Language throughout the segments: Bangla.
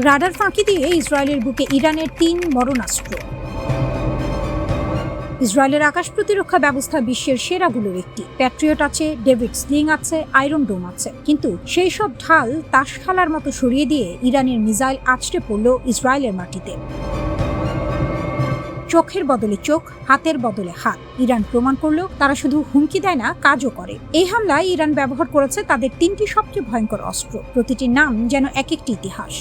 রাডার ফাঁকি দিয়ে ইসরায়েলের বুকে ইরানের ৩ মরণাস্ত্র। ইসরায়েলের আকাশ প্রতিরক্ষা ব্যবস্থা বিশ্বের সেরাগুলোর একটি। প্যাট্রিয়ট আছে, ডেভিড স্লিং আছে, আয়রন ডোম আছে, কিন্তু সেই সব ঢাল তাস খেলার মতো সরিয়ে দিয়ে ইরানের মিসাইল আছড়ে পড়ল ইসরায়েলের মাটিতে। চোখের বদলে চোখ, হাতের বদলে হাত। ইরান প্রমাণ করল তারা শুধু হুমকি দেয় না, কাজও করে। এই হামলায় ইরান ব্যবহার করেছে তাদের ৩টি সবচেয়ে ভয়ঙ্কর অস্ত্র, প্রতিটির নাম যেন এক একটি ইতিহাস।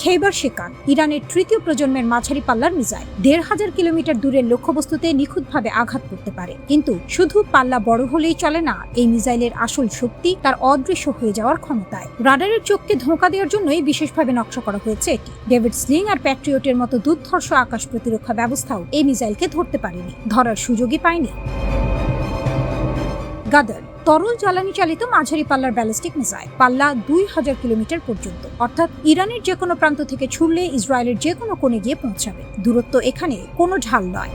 খেইবার শেকান, ইরানের ৩য় প্রজন্মের মাঝারি পাল্লার মিসাইল। ১৫০০ কিলোমিটার দূরের লক্ষ্যবস্তুতে নিখুঁতভাবে আঘাত করতে পারে। কিন্তু শুধু পাল্লা বড় হলেই চলে না, এই মিসাইলের আসল শক্তি তার অদৃশ্য হয়ে যাওয়ার ক্ষমতায়। রাডারের চোখকে ধোঁকা দেওয়ার জন্যই বিশেষভাবে নকশা করা হয়েছে এটি। ডেভিড স্লিং আর প্যাট্রিয়টের মতো দুর্ধর্ষ আকাশ প্রতিরক্ষা ব্যবস্থাও এই মিসাইলকে ধরতে পারেনি, ধরার সুযোগই পায়নি। গাদার, তরল জ্বালানি চালিত মাঝারি পাল্লার ব্যালিস্টিক মিসাইল। পাল্লা ২০০০ কিলোমিটার পর্যন্ত, অর্থাৎ ইরানের যে কোনো প্রান্ত থেকে ছুড়লে ইসরায়েলের যে কোনো কোণে গিয়ে পৌঁছাবে। দূরত্ব এখানে কোনো ঢাল নয়।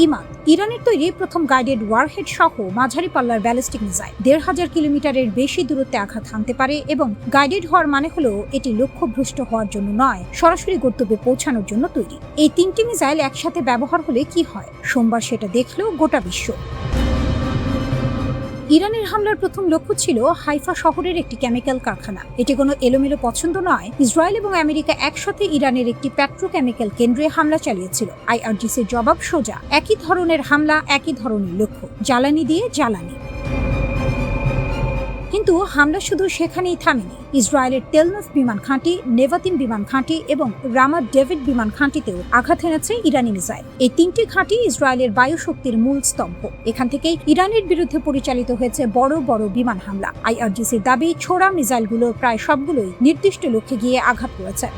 ইমাদ, ইরানের তৈরি প্রথম গাইডেড ওয়ারহেড সহ মাঝারি পাল্লার ব্যালিস্টিক মিসাইল। ১৫০০ কিলোমিটারের বেশি দূরত্বে আঘাত হানতে পারে এবং গাইডেড হওয়ার মানে হলো এটি লক্ষ্যভ্রষ্ট হওয়ার জন্য নয়, সরাসরি গন্তব্যে পৌঁছানোর জন্য তৈরি। এই ৩টি মিসাইল একসাথে ব্যবহার হলে কি হয়, সোমবার সেটা দেখল গোটা বিশ্ব। ইরানের হামলার প্রথম লক্ষ্য ছিল হাইফা শহরের একটি কেমিক্যাল কারখানা। এটি কোনো এলোমেলো পছন্দ নয়। ইসরায়েল এবং আমেরিকা একসাথে ইরানের একটি পেট্রোকেমিক্যাল কেন্দ্রে হামলা চালিয়েছিল। আইআরজিসির জবাব সোজা, একই ধরনের হামলা, একই ধরনের লক্ষ্য, জ্বালানি দিয়ে জ্বালানি। কিন্তু হামলা শুধু সেখানেই থামেনি। ইসরায়েলের তেলনফ বিমান ঘাঁটি, নেভাতিম বিমান ঘাঁটি এবং রামাত ডেভিড বিমান ঘাঁটিতেও আঘাত এনেছে ইরানি মিসাইল। এই ৩টি ঘাঁটি ইসরায়েলের বায়ুশক্তির মূল স্তম্ভ। এখান থেকেই ইরানের বিরুদ্ধে পরিচালিত হয়েছে বড় বড় বিমান হামলা। আইআরজিসির দাবি, ছোড়া মিসাইলগুলোর প্রায় সবগুলোই নির্দিষ্ট লক্ষ্যে গিয়ে আঘাত করেছে।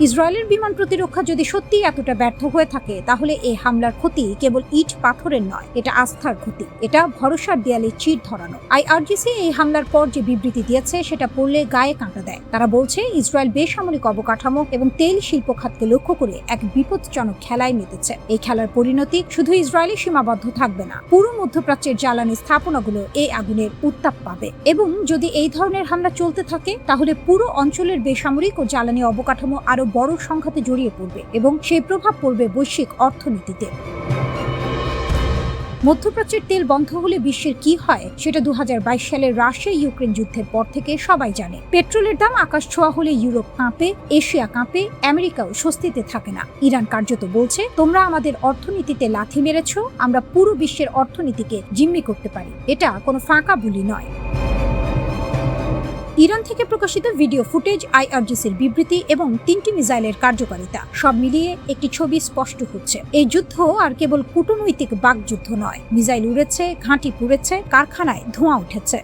ইসরায়েলের বিমান প্রতিরক্ষা যদি সত্যি এতটা ব্যর্থ হয়ে থাকে, তাহলে এই হামলার ক্ষতি কেবল ইট পাথরের নয়, এটা আস্থার ক্ষতি, এটা ভরসার দেয়ালে চির ধরানো। আইআরজিসি এই হামলার পর যে বিবৃতি দিয়েছে সেটা পড়লে গায়ে কাঁটা দেয়। তারা বলছে ইসরায়েল বেসামরিক অবকাঠামো এবং তেল শিল্প খাতকে লক্ষ্য করে এক বিপজ্জনক খেলায় মেতেছে। এই খেলার পরিণতি শুধু ইসরায়েলে সীমাবদ্ধ থাকবে না, পুরো মধ্যপ্রাচ্যের জ্বালানি স্থাপনাগুলো এই আগুনের উত্তাপ পাবে। এবং যদি এই ধরনের হামলা চলতে থাকে, তাহলে পুরো অঞ্চলের বেসামরিক ও জ্বালানি অবকাঠামো আরো বড় সংঘাতে জড়িয়ে পড়বে এবং সেই প্রভাব পড়বে বৈশ্বিক অর্থনীতিতে। মধ্যপ্রাচ্যের তেল বন্ধ হলে বিশ্বের কি হয় সেটা ২০২২ সালের রাশিয়া ইউক্রেন যুদ্ধের পর থেকে সবাই জানে। পেট্রোলের দাম আকাশ ছোঁয়া হলে ইউরোপ কাঁপে, এশিয়া কাঁপে, আমেরিকাও স্বস্তিতে থাকে না। ইরান কার্যত বলছে, তোমরা আমাদের অর্থনীতিতে লাথি মেরেছ, আমরা পুরো বিশ্বের অর্থনীতিকে জিম্মি করতে পারি। এটা কোনো ফাঁকা বুলি নয়। ইরান থেকে প্রকাশিত ভিডিও ফুটেজ, আইআরজিসির বিবৃতি এবং ৩টি মিসাইলের কার্যকারিতা, সব মিলিয়ে একটি ছবি স্পষ্ট হচ্ছে। এই যুদ্ধ আর কেবল কূটনৈতিক বাকযুদ্ধ নয়। মিসাইল উড়েছে, ঘাঁটি পুড়েছে, কারখানায় ধোঁয়া উঠেছে।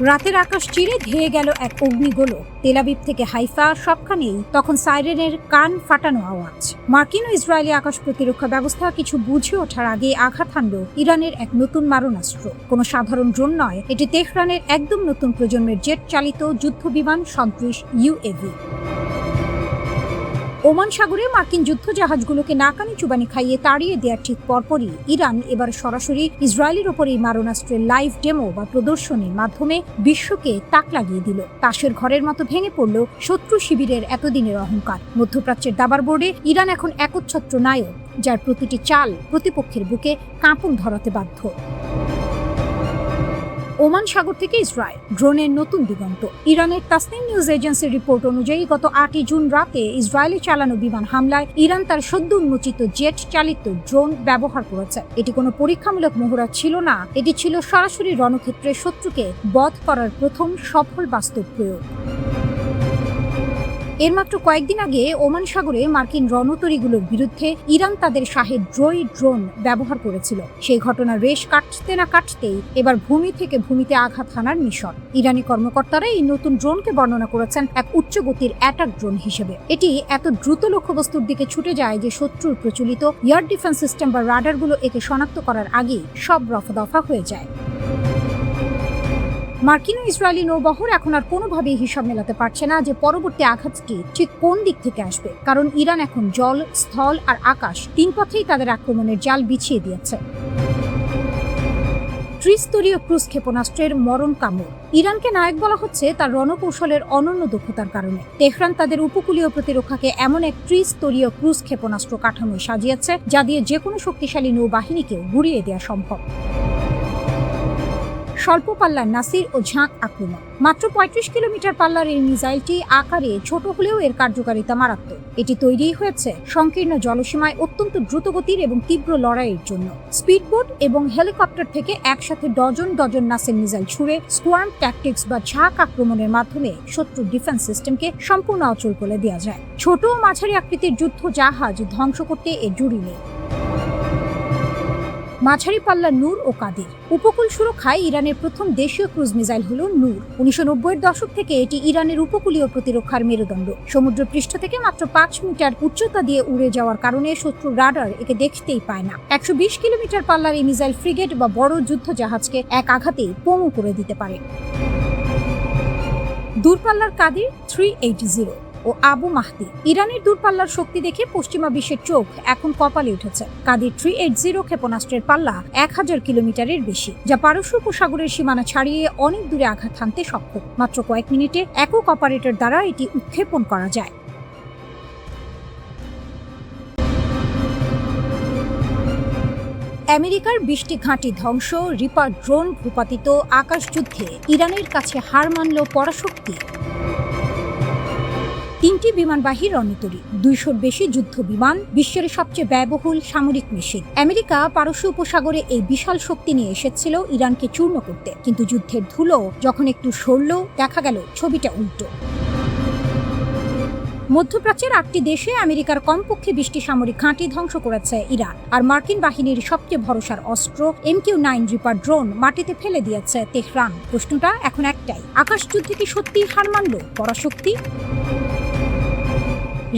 রাতের আকাশ চিরে ধেয়ে গেল এক অগ্নিগোলক। তেল আবিব থেকে হাইফা, সবখানেই তখন সাইরেনের কান ফাটানো আওয়াজ। মার্কিন ও ইসরায়েলি আকাশ প্রতিরক্ষা ব্যবস্থা কিছু বুঝে ওঠার আগে আঘাত হানল ইরানের এক নতুন মারণাস্ত্র। কোনো সাধারণ ড্রোন নয়, এটি তেহরানের একদম নতুন প্রজন্মের জেট চালিত যুদ্ধ বিমান সদৃশ ইউএভি। ওমান সাগরে মার্কিন যুদ্ধজাহাজগুলোকে নাকানি চুবানি খাইয়ে তাড়িয়ে দেওয়ার ঠিক পরপরই ইরান এবার সরাসরি ইসরায়েলের ওপর এই মারণাস্ত্রের লাইভ ডেমো বা প্রদর্শনীর মাধ্যমে বিশ্বকে তাক লাগিয়ে দিল। তাসের ঘরের মতো ভেঙে পড়ল শত্রু শিবিরের এতদিনের অহংকার। মধ্যপ্রাচ্যের দাবার বোর্ডে ইরান এখন একচ্ছত্র নায়ক, যার প্রতিটি চাল প্রতিপক্ষের বুকে কাঁপুন ধরাতে বাধ্য। ওমান সাগর থেকে ইসরায়েল, ড্রোনের নতুন দিগন্ত। ইরানের তাসনিম নিউজ এজেন্সির রিপোর্ট অনুযায়ী গত ৮ই জুন রাতে ইসরায়েলে চালানো বিমান হামলায় ইরান তার সদ্য উন্মোচিত জেট চালিত ড্রোন ব্যবহার করেছে। এটি কোনো পরীক্ষামূলক মহড়া ছিল না, এটি ছিল সরাসরি রণক্ষেত্রে শত্রুকে বধ করার প্রথম সফল বাস্তব প্রয়োগ। এর মাত্র কয়েকদিন আগে ওমান সাগরে মার্কিন রণতরীগুলোর বিরুদ্ধে ইরান তাদের শাহেদ ড্রোন ব্যবহার করেছিল। সেই ঘটনার রেশ কাটতে না কাটতেই এবার ভূমি থেকে ভূমিতে আঘাত হানার মিশন। ইরানি কর্মকর্তারা এই নতুন ড্রোনকে বর্ণনা করেছেন এক উচ্চগতির অ্যাটাক ড্রোন হিসেবে। এটি এত দ্রুত লক্ষ্যবস্তুর দিকে ছুটে যায় যে শত্রুর প্রচলিত এয়ার ডিফেন্স সিস্টেম বা রাডারগুলো একে শনাক্ত করার আগেই সব রফাদফা হয়ে যায়। মার্কিন ও ইসরায়েলি নৌবহর এখন আর কোনোভাবেই হিসাব মেলাতে পারছে না যে পরবর্তী আঘাতটি ঠিক কোন দিক থেকে আসবে, কারণ ইরান এখন জল, স্থল আর আকাশ 3 পথেই তাদের আক্রমণের জাল বিছিয়ে দিয়েছে। ত্রিস্তরীয় ক্রুজ ক্ষেপণাস্ত্রের মরণ কামড়। ইরানকে নায়ক বলা হচ্ছে তার রণকৌশলের অনন্য দক্ষতার কারণে। তেহরান তাদের উপকূলীয় প্রতিরক্ষাকে এমন এক ত্রিস্তরীয় ক্রুজ ক্ষেপণাস্ত্র কাঠামোয় সাজিয়েছে যা দিয়ে যে কোনো শক্তিশালী নৌবাহিনীকেও গুড়িয়ে দেওয়া সম্ভব। স্বল্প পাল্লার নাসির ও ঝাঁক আক্রমণ। মাত্র ৩৫ কিলোমিটার পাল্লার এই মিসাইলটি আকারে ছোট হলেও এর কার্যকারিতা মারাত্মক। এটি তৈরি হয়েছে সংকীর্ণ জলসীমায় অত্যন্ত দ্রুতগতির এবং তীব্র লড়াইয়ের জন্য। স্পিডবোট এবং হেলিকপ্টার থেকে একসাথে ডজন ডজন নাসের মিসাইল ছুড়ে স্কোয়ার্ম ট্যাকটিক্স বা ঝাঁক আক্রমণের মাধ্যমে শত্রুর ডিফেন্স সিস্টেমকে সম্পূর্ণ অচল করে দেওয়া যায়। ছোট ও মাঝারি আকৃতির যুদ্ধ জাহাজ ধ্বংস করতে এর জুড়ি নেই। মাঝারি পাল্লার নূর ও কাদির। উপকূল সুরক্ষায় ইরানের প্রথম দেশীয় ক্রুজ মিসাইল হল নূর। ১৯৯০-এর দশক থেকে এটি ইরানের উপকূলীয় প্রতিরক্ষার মেরুদণ্ড। সমুদ্র পৃষ্ঠ থেকে মাত্র ৫ মিটার উচ্চতা দিয়ে উড়ে যাওয়ার কারণে শত্রুর রাডার একে দেখতেই পায় না। ১২০ কিলোমিটার পাল্লার এই মিসাইল ফ্রিগেট বা বড় যুদ্ধ জাহাজকে এক আঘাতেই পঙ্গু করে দিতে পারে। দূরপাল্লার কাদির ৩৮০ ও আবু মাহদি। ইরানের দূরপাল্লার শক্তি দেখে পশ্চিমা বিশ্বের চোখ এখন কপালে উঠেছে। কাদির ৩৮০ ক্ষেপণাস্ত্রের পাল্লা ১০০০ কিলোমিটারের বেশি, যা পারস্য উপসাগরের সীমানা ছাড়িয়ে অনেক দূরে আঘাত হানতে সক্ষম। মাত্র কয়েক মিনিটে একক অপারেটর দ্বারা এটি উৎক্ষেপণ করা যায়। আমেরিকার ২০টি ঘাঁটি ধ্বংস, রিপার ড্রোন ভূপাতিত, আকাশযুদ্ধে ইরানের কাছে হার মানল পরাশক্তি। ৩টি বিমানবাহী রণতরী, ২০০-র বেশি যুদ্ধ বিমান, বিশ্বের সবচেয়ে ব্যয়বহুল সামরিক মেশিন। আমেরিকা পারস্য উপসাগরে এই বিশাল শক্তি নিয়ে এসেছিল ইরানকে চূর্ণ করতে, কিন্তু যুদ্ধের ধুলো যখন একটু সরল, দেখা গেল ছবিটা উল্টো। মধ্যপ্রাচ্যের ৮টি দেশে আমেরিকার কমপক্ষে ২০টি সামরিক ঘাঁটি ধ্বংস করেছে ইরান, আর মার্কিন বাহিনীর সবচেয়ে ভরসার অস্ত্র MQ-9 রিপার ড্রোন মাটিতে ফেলে দিয়েছে তেহরান। প্রশ্নটা এখন একটাই, আকাশযুদ্ধে কি সত্যি হার মানল পরাশক্তি?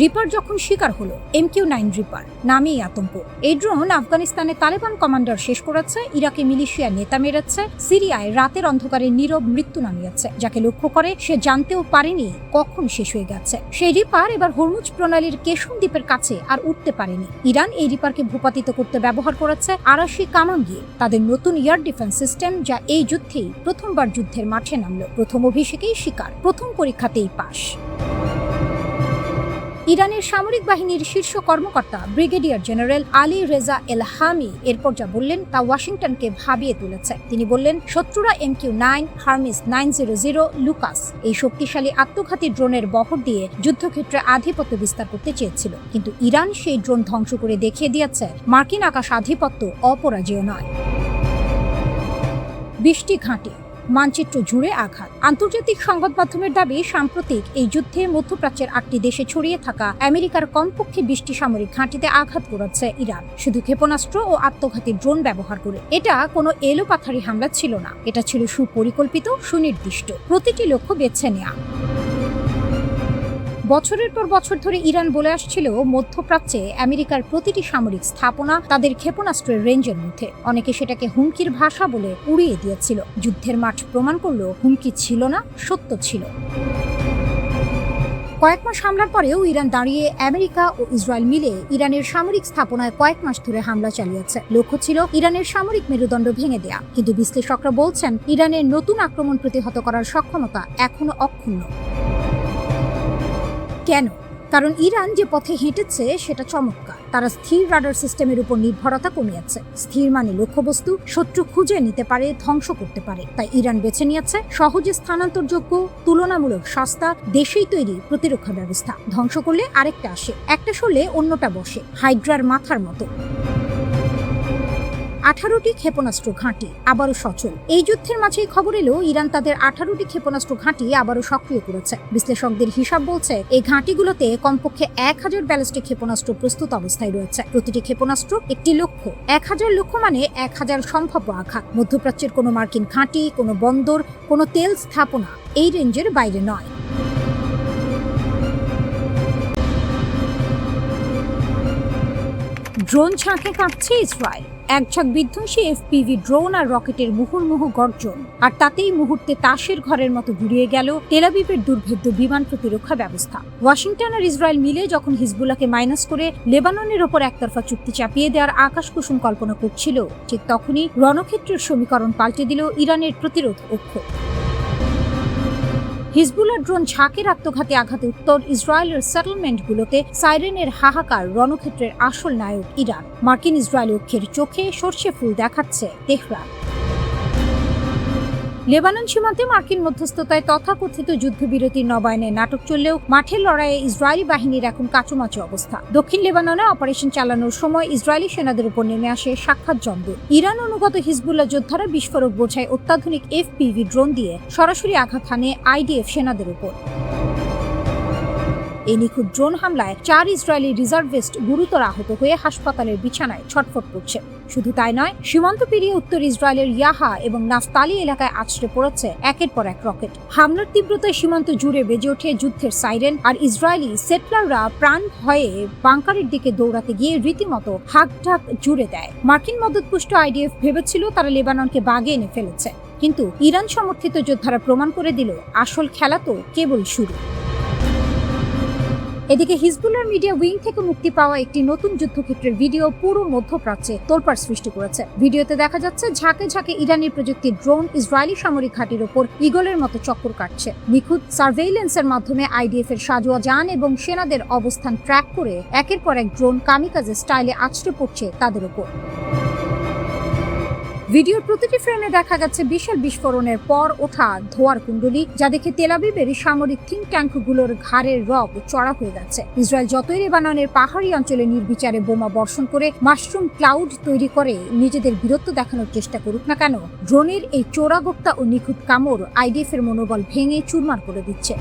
রিপার যখন শিকার হলো MQ-9 রিপার, নামেই আতঙ্ক। এই ড্রোন আফগানিস্তানে তালেবান কমান্ডার শেষ করেছে, ইরাকে মিলিশিয়া নেতা মেরেছে, সিরিয়ায় রাতের অন্ধকারে নীরব মৃত্যু নামিয়েছে। যাকে লক্ষ্য করে সে জানতেও পারেনি কখন শেষ হয়ে গেছে। সেই রিপার এবার হরমুজ প্রণালীর কেশম দ্বীপের কাছে আর উঠতে পারেনি। ইরান এই রিপারকে ভূপাতিত করতে ব্যবহার করেছে আরাশি কামাঙ্গি, তাদের নতুন এয়ার ডিফেন্স সিস্টেম, যা এই যুদ্ধেই প্রথমবার যুদ্ধের মাঠে নামল। প্রথম অভিষেকেই শিকার, প্রথম পরীক্ষাতেই পাস। ইরানের সামরিক বাহিনীর শীর্ষ কর্মকর্তা ব্রিগেডিয়ার জেনারেল আলী রেজা এলহামি এরপর যা বললেন তা ওয়াশিংটনকে ভাবিয়ে তুলেছে। তিনি বললেন, শত্রুরা MQ-9, হার্মিস 900, লুকাস এই শক্তিশালী আত্মঘাতী ড্রোনের বহর দিয়ে যুদ্ধক্ষেত্রে আধিপত্য বিস্তার করতে চেয়েছিল, কিন্তু ইরান সেই ড্রোন ধ্বংস করে দেখিয়ে দিয়েছে মার্কিন আকাশ আধিপত্য অপরাজেয় নয়। ২০টি ঘাঁটি, মানচিত্র জুড়ে আঘাত। আন্তর্জাতিক সংবাদ মাধ্যমের দাবি, সাম্প্রতিক এই যুদ্ধে মধ্যপ্রাচ্যের ৮টি দেশে ছড়িয়ে থাকা আমেরিকার কমপক্ষে ২০টি সামরিক ঘাঁটিতে আঘাত করেছে ইরান, শুধু ক্ষেপণাস্ত্র ও আত্মঘাতী ড্রোন ব্যবহার করে। এটা কোনো এলোপাথারি হামলা ছিল না, এটা ছিল সুপরিকল্পিত, সুনির্দিষ্ট, প্রতিটি লক্ষ্য বেছে নেওয়া। বছরের পর বছর ধরে ইরান বলে আসছিল মধ্যপ্রাচ্যে আমেরিকার প্রতিটি সামরিক স্থাপনা তাদের ক্ষেপণাস্ত্রের রেঞ্জের মধ্যে। অনেকে সেটাকে হুমকির ভাষা বলে উড়িয়ে দিয়েছিল। যুদ্ধের মাঠ প্রমাণ করল হুমকি ছিল না, সত্য ছিল। কয়েক মাস হামলার পরেও ইরান দাঁড়িয়ে আমেরিকা ও ইসরায়েল মিলে ইরানের সামরিক স্থাপনায় কয়েক মাস ধরে হামলা চালিয়েছে। লক্ষ্য ছিল ইরানের সামরিক মেরুদণ্ড ভেঙে দেয়া, কিন্তু বিশ্লেষকরা বলছেন ইরানের নতুন আক্রমণ প্রতিহত করার সক্ষমতা এখনো অক্ষুণ্ণ। কেন? কারণ ইরান যে পথে হেঁটেছে সেটা চমৎকার। তারা স্থির রাডার সিস্টেমের উপর নির্ভরতা কমিয়েছে। স্থির মানে লক্ষ্যবস্তু শত্রু খুঁজে নিতে পারে, ধ্বংস করতে পারে। তাই ইরান বেছে নিয়েছে সহজে স্থানান্তরযোগ্য, তুলনামূলক সস্তা, দেশেই তৈরি প্রতিরক্ষা ব্যবস্থা। ধ্বংস করলে আরেকটা আসে, একটা সরলে অন্যটা বসে, হাইড্রার মাথার মতো। 18টি ক্ষেপণাস্ত্র ঘাঁটি আবারও সচল। এই যুদ্ধের মাঝেই খবর এলো ইরান তাদের 18টি ক্ষেপণাস্ত্র ঘাঁটি আবারও সক্রিয় করেছে। বিশ্লেষকদের হিসাব বলছে এই ঘাঁটিগুলোতে কমপক্ষে 1000 ব্যালিস্টিক ক্ষেপণাস্ত্র প্রস্তুত অবস্থায় রয়েছে। প্রতিটি ক্ষেপণাস্ত্র একটি লক্ষ্য। 1000 লক্ষ্য মানে 1000 সম্ভাব্য আঘাত। মধ্যপ্রাচ্যের কোনো মার্কিন ঘাঁটি, কোনো বন্দর, কোনো তেল স্থাপনা এই রেঞ্জের বাইরে নয়। ড্রোন ঝাঁকে কাঁপছে ইসরায়েল। একঝাঁক বিধ্বংসী এফপিভি ড্রোন আর রকেটের মুহুর্মুহু গর্জন, আর তাতেই মুহূর্তে তাসের ঘরের মতো ঘুরিয়ে গেল তেল আবিবের দুর্ভেদ্য বিমান প্রতিরক্ষা ব্যবস্থা। ওয়াশিংটন আর ইসরায়েল মিলে যখন হিজবুল্লাহকে মাইনাস করে লেবাননের ওপর একতরফা চুক্তি চাপিয়ে দেওয়ার আকাশ কুসুম কল্পনা করছিল, ঠিক তখনই রণক্ষেত্রের সমীকরণ পাল্টে দিল ইরানের প্রতিরোধ অক্ষ। হিজবুল্লাহ ড্রোন ঝাঁকের আত্মঘাতী আঘাতে উত্তর ইসরায়েলের সেটেলমেন্টগুলোতে সাইরেনের হাহাকার। রণক্ষেত্রের আসল নায়ক ইরান। মার্কিন ইসরায়েলি অক্ষের চোখে সর্ষে ফুল দেখাচ্ছে তেহরান। লেবানন সীমান্তে মার্কিন মধ্যস্থতায় তথাকথিত যুদ্ধবিরতির নবায়নে নাটক চললেও মাঠের লড়াইয়ে ইসরায়েলি বাহিনীর এখন কাচুমাচু অবস্থা। দক্ষিণ লেবাননে অপারেশন চালানোর সময় ইসরায়েলি সেনাদের উপর নেমে আসে সাক্ষাৎ জমদূত। ইরান অনুগত হিজবুল্লাহ যোদ্ধারা বিস্ফোরক বোঝায় অত্যাধুনিক এফপিভি ড্রোন দিয়ে সরাসরি আঘাত হানে আইডিএফ সেনাদের উপর। এই নিখুঁত ড্রোন হামলায় 4 ইসরায়েলি রিজার্ভিস্ট গুরুতর আহত হয়ে হাসপাতালের বিছানায় ছটফট করছে। শুধু তাই নয়, সীমান্ত পেরিয়ে উত্তর ইসরায়েলের ইয়াহা এবং নাফতালি এলাকায় আছড়ে পড়েছে একের পর এক রকেট। হামলার তীব্রতায় সীমান্ত জুড়ে বেজে ওঠে যুদ্ধের সাইরেন, আর ইসরায়েলি সেটলাররা প্রাণ ভয়ে বাংকারের দিকে দৌড়াতে গিয়ে রীতিমতো হাঁকঢাক জুড়ে দেয়। মার্কিন মদতপুষ্ট আইডিএফ ভেবেছিল তারা লেবাননকে বাগে এনে ফেলেছে, কিন্তু ইরান সমর্থিত যোদ্ধারা প্রমাণ করে দিল আসল খেলা তো কেবল শুরু। এদিকে হিজবুল্লাহর মিডিয়া উইং থেকে মুক্তি পাওয়া একটি নতুন যুদ্ধক্ষেত্রের ভিডিও পুরো মধ্যপ্রাচ্যে তোলপাড় সৃষ্টি করেছে। ভিডিওতে দেখা যাচ্ছে ঝাঁকে ঝাঁকে ইরানি প্রযুক্তির ড্রোন ইসরায়েলি সামরিক ঘাঁটির ওপর ঈগলের মতো চক্কর কাটছে। নিখুঁত সার্ভেইলেন্সের মাধ্যমে আইডিএফ এর সাজোয়া যান এবং সেনাদের অবস্থান ট্র্যাক করে একের পর এক ড্রোন কামিকাজে স্টাইলে আছড়ে পড়ছে তাদের ওপর। ভিডিওর প্রতিটি ফ্রেমে দেখা গেছে বিশাল বিস্ফোরণের পর ওঠা ধোঁয়ার কুণ্ডলী, যা দেখে তেল আবিবের সামরিক থিঙ্ক ট্যাঙ্কগুলোর ঘাড়ের রগ চড়া হয়ে যাচ্ছে। ইসরায়েল যতই লেবাননের পাহাড়ি অঞ্চলে নির্বিচারে বোমা বর্ষণ করে মাশরুম ক্লাউড তৈরি করে নিজেদের বীরত্ব দেখানোর চেষ্টা করুক না কেন, ড্রোনের এই চোরাগোপ্তা ও নিখুঁত কামড় আইডিএফ এর মনোবল ভেঙে চুরমার করে দিচ্ছে।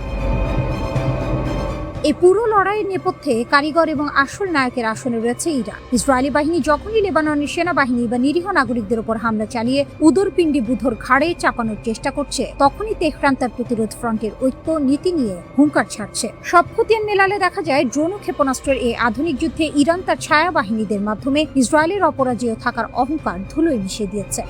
এই পুরো লড়াইয়ের নেপথ্যে কারিগর এবং আসল নায়কের আসনে রয়েছে ইরান। ইসরায়েলি বাহিনী যখনই লেবাননের সেনাবাহিনী বা নিরীহ নাগরিকদের উপর হামলা চালিয়ে উদরপিণ্ডি বুধর ঘাড়ে চাপানোর চেষ্টা করছে, তখনই তেহরান তার প্রতিরোধ ফ্রন্টের ঐক্য নীতি নিয়ে হুঙ্কার ছাড়ছে। সব খতিয়ান মেলালে দেখা যায় ড্রোন ও ক্ষেপণাস্ত্রের এই আধুনিক যুদ্ধে ইরান তার ছায়া বাহিনীদের মাধ্যমে ইসরায়েলের অপরাজেয় থাকার অহংকার ধুলোয় মিশিয়ে দিয়েছে।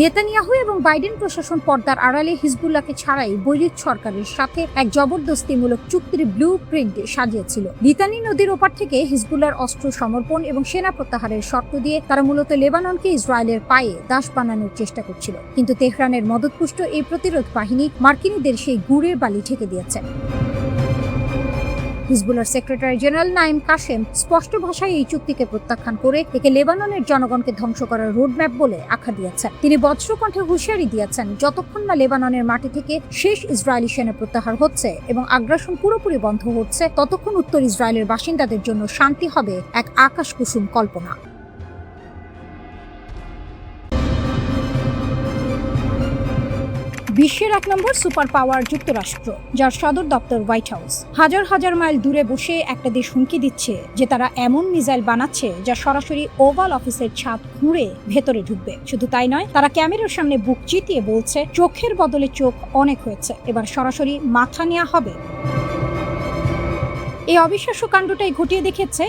নেতানিয়াহু এবং বাইডেন প্রশাসন পর্দার আড়ালে হিজবুল্লাহকে ছাড়াই বৈরিক সরকারের সাথে এক জবরদস্তিমূলক চুক্তির ব্লু প্রিন্ট সাজিয়েছিল। লিতানি নদীর ওপার থেকে হিজবুল্লাহর অস্ত্র সমর্পণ এবং সেনা প্রত্যাহারের শর্ত দিয়ে তারা মূলত লেবাননকে ইসরায়েলের পায়ে দাস বানানোর চেষ্টা করছিল, কিন্তু তেহরানের মদতপুষ্ট এই প্রতিরোধ বাহিনী মার্কিনীদের সেই গুড়ের বালি ঢেকে দিয়েছে। হিজবুল্লাহর সেক্রেটারি জেনারেল নাইম কাশেম স্পষ্ট ভাষায় এই চুক্তিকে প্রত্যাখ্যান করে একে লেবাননের জনগণকে ধ্বংস করার রোডম্যাপ বলে আখ্যা দিয়েছেন। তিনি বজ্রকণ্ঠে হুঁশিয়ারি দিয়েছেন, যতক্ষণ না লেবাননের মাটি থেকে শেষ ইসরায়েলি সেনা প্রত্যাহার হচ্ছে এবং আগ্রাসন পুরোপুরি বন্ধ হচ্ছে, ততক্ষণ উত্তর ইসরায়েলের বাসিন্দাদের জন্য শান্তি হবে এক আকাশ কুসুম কল্পনা। বিশ্বের 1 নম্বর সুপার পাওয়ার যুক্তরাষ্ট্র, যার সদর দপ্তর হোয়াইট হাউস, হাজার হাজার মাইল দূরে বসে একটা দেশ হুমকি দিচ্ছে যে তারা এমন মিসাইল বানাচ্ছে যা সরাসরি ওভাল অফিসের ছাদ খুঁড়ে ভেতরে ঢুকবে। শুধু তাই নয়, তারা ক্যামেরার সামনে বুক চিতিয়ে বলছে চোখের বদলে চোখ অনেক হয়েছে, এবার সরাসরি মাথা নেওয়া হবে। এই অবিশ্বাস্য কাণ্ডটাই ঘটিয়ে দেখেছে